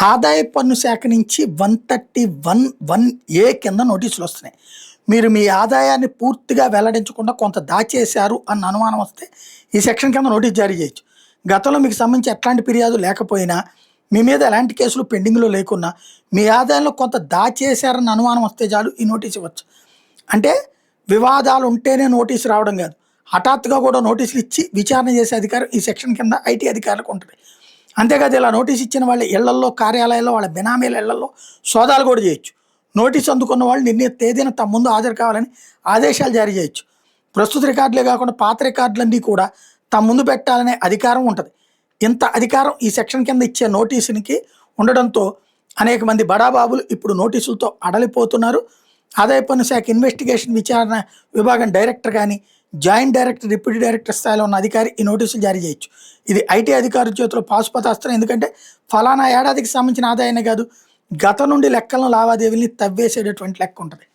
ఆదాయపు పన్ను శాఖ నుంచి 131(1)(ఏ) కింద నోటీసులు వస్తున్నాయి. మీరు మీ ఆదాయాన్ని పూర్తిగా వెల్లడించకుండా కొంత దాచేశారు అన్న అనుమానం వస్తే ఈ సెక్షన్ కింద నోటీస్ జారీ చేయొచ్చు. గతంలో మీకు సంబంధించి ఎట్లాంటి ఫిర్యాదు లేకపోయినా, మీ మీద ఎలాంటి కేసులు పెండింగ్లో లేకున్నా, మీ ఆదాయంలో కొంత దాచేశారన్న అనుమానం వస్తే చాలు ఈ నోటీస్ ఇవ్వచ్చు. అంటే వివాదాలు ఉంటేనే నోటీసు రావడం కాదు, హఠాత్తుగా కూడా నోటీసులు ఇచ్చి విచారణ చేసే అధికారం ఈ సెక్షన్ కింద ఐటీ అధికారులకు ఉంటుంది. అంతేకాదు ఇలా నోటీస్ ఇచ్చిన వాళ్ళ ఇళ్లల్లో, కార్యాలయాల్లో, వాళ్ళ బినామీల ఇళ్లలో సోదాలు కూడా చేయొచ్చు. నోటీసు అందుకున్న వాళ్ళు నిర్ణీత తేదీన తమ ముందు హాజరు కావాలని ఆదేశాలు జారీ చేయొచ్చు. ప్రస్తుత రికార్డులే కాకుండా పాత రికార్డులన్నీ కూడా తమ ముందు పెట్టాలనే అధికారం ఉంటుంది. ఇంత అధికారం ఈ సెక్షన్ కింద ఇచ్చే నోటీసునికి ఉండడంతో అనేక మంది బడాబాబులు ఇప్పుడు నోటీసులతో అడలిపోతున్నారు. ఆదాయ పన్ను శాఖ ఇన్వెస్టిగేషన్ విచారణ విభాగం డైరెక్టర్ కానీ, జాయింట్ డైరెక్టర్, డిప్యూటీ డైరెక్టర్ స్థాయిలో ఉన్న అధికారి ఈ నోటీసులు జారీ చేయొచ్చు. ఇది ఐటీ అధికారుల చేతిలో పాశుపతాస్త్రం. ఎందుకంటే ఫలానా ఏడాదికి సంబంధించిన ఆదాయాన్ని కాదు, గత నుండి లెక్కలను, లావాదేవీల్ని తవ్వేసేటటువంటి లెక్క ఉంటుంది.